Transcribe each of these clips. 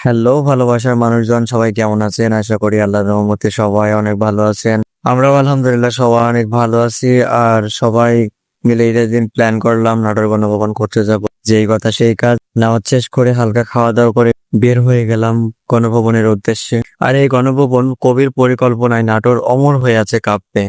Hello ভালোবাসার মানুষজন, সবাই কেমন আছেন? আশা করি আল্লাহর রহমতে সবাই অনেক ভালো আছেন। আমরাও আলহামদুলিল্লাহ সবাই অনেক ভালো আছি। আর সবাই মিলে ঈদের দিন প্ল্যান করলাম নাটোর গণভবন করতে যাব। যেই কথা সেই কাজ, নামাজ শেষ করে হালকা খাওয়া দাওয়া করে বের হয়ে গেলাম গণভবনের উদ্দেশ্যে। আর এই গণভবন কবির পরিকল্পনায় নাটোর অমর হয়ে আছে কাব্যে।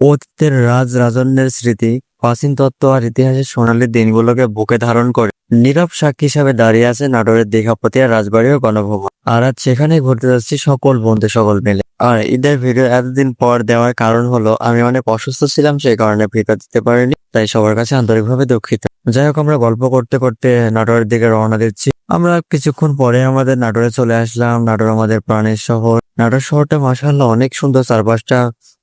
অতীতের রাজন্যের স্মৃতি, প্রাচীন তত্ত্ব আর ইতিহাসের সোনালী দিনগুলোকে বুকে ধারণ করে নীরব সাক্ষী হিসাবে দাঁড়িয়ে আছে নাটোরের দীঘাপতিয়া রাজবাড়ি ও গণভবন। আর আজ সেখানে ঘুরতে যাচ্ছি সকল বন্ধু সকল মিলে। আর ঈদের ভিডিও এতদিন পর দেওয়ার কারণ হলো আমি অনেক অসুস্থ ছিলাম, সেই কারণে ভিডিও দিতে পারিনি, তাই সবার কাছে আন্তরিকভাবে দুঃখিত। যাই হোক, আমরা গল্প করতে করতে নাটোরের দিকে রওনা দিচ্ছি। আমরা কিছুক্ষণ পরে আমাদের নাটোরে চলে আসলাম। নাটোর আমাদের প্রাণের শহর। নাটোর শহরটা মাশাআল্লাহ অনেক সুন্দর, চারপাশটা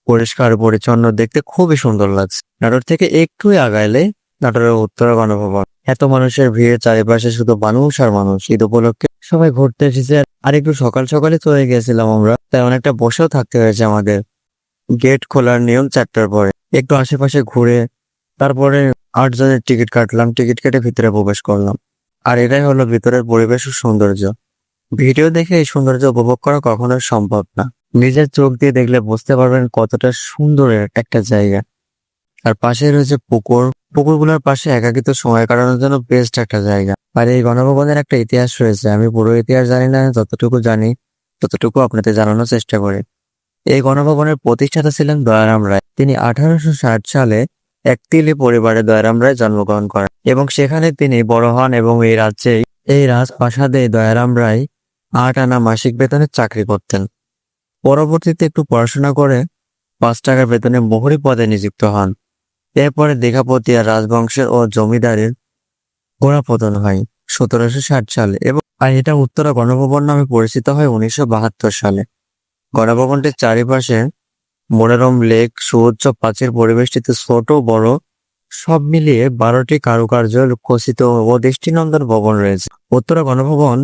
পরিষ্কার পরিচ্ছন্ন, দেখতে খুবই সুন্দর লাগছে। নাটোর থেকে একটু আগাইলে নাটোরের উত্তরা গণভবন। এত মানুষের ভিড়, চারিপাশে শুধু মানুষ আর মানুষ। ঈদ উপলক্ষে সবাই ঘুরতে এসেছে। আর একটু সকাল সকালে চলে গিয়েছিলাম আমরা, তাই অনেকটা বসেও থাকতে হয়েছে আমাদের। গেট খোলার নিয়ম 4টার পরে। একটু আশেপাশে ঘুরে তারপরে 8 জনের টিকিট কাটলাম, টিকিট কেটে ভিতরে প্রবেশ করলাম। আর এটাই হলো ভিতরের পরিবেশ ও সৌন্দর্য। ভিডিও দেখে এই সৌন্দর্য উপভোগ করা কখনোই সম্ভব না, নিজের চোখ দিয়ে দেখলে বুঝতে পারবেন কতটা সুন্দর একটা জায়গা। আর পাশে রয়েছে পুকুর। পুকুরগুলোর পাশে একাকিত্ব সময় কাটানোর জন্য বেস্ট একটা জায়গা। আর এই গণভবনের একটা ইতিহাস রয়েছে, আমি পুরো ইতিহাস জানি না, যতটুকু জানি ততটুকু আপনাদের জানানোর চেষ্টা করি। এই গণভবনের প্রতিষ্ঠাতা ছিলেন দয়ারাম রায়। তিনি 1860 সালে এক তিলি পরিবারে দয়ারাম রায় জন্মগ্রহণ করেন এবং সেখানে তিনি বড় হন এবং এই রাজপ্রাসাদে দয়ারাম রায় 8 আনা মাসিক বেতনের চাকরি করতেন। পরবর্তীতে একটু পড়াশোনা করে 5 টাকা বেতনে মোহরি পদে নিযুক্ত হন। এরপরে দীঘাপতিয়া রাজবংশের ও জমিদারের গোড়াপতন হয় 1760 সালে এবং এটা উত্তরা গণভবন নামে পরিচিত হয় 1972 সালে। গণভবনটির চারিপাশে মনোরম লেক, সুউচ্চ প্রাচীর পরিবেষ্টিত ছোট বড় সব মিলিয়ে 12টি কারুকার্য খচিত ও দৃষ্টিনন্দন ভবন রয়েছে। উত্তরা গণভবন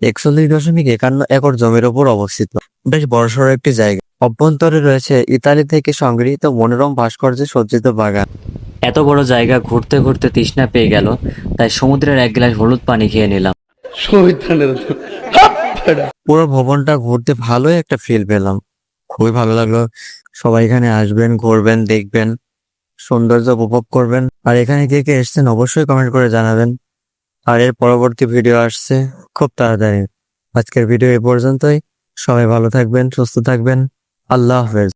41.51 একর জমির ওপর অবস্থিত, বেশ বড়সড় একটি জায়গা। অভ্যন্তরে রয়েছে ইতালি থেকে সংগৃহীত মনোরম ভাস্কর্যে সজ্জিত বাগান। এত বড় জায়গা ঘুরতে ঘুরতে তৃষ্ণা পেয়ে গেল, তাই সমুদ্রের এক গ্লাস হলুদ পানি খেয়ে নিলাম। পুরো ভবনটা ঘুরতে ভালোই একটা ফিল পেলাম, খুবই ভালো লাগলো। সবাই এখানে আসবেন, ঘুরবেন, দেখবেন, সৌন্দর্য উপভোগ করবেন। আর এখানে কে কে এসছেন অবশ্যই কমেন্ট করে জানাবেন। আর এর পরবর্তী ভিডিও আসছে খুব তাড়াতাড়ি। আজকের ভিডিও এ পর্যন্তই। সবাই ভালো থাকবেন, সুস্থ থাকবেন। আল্লাহ হাফেজ।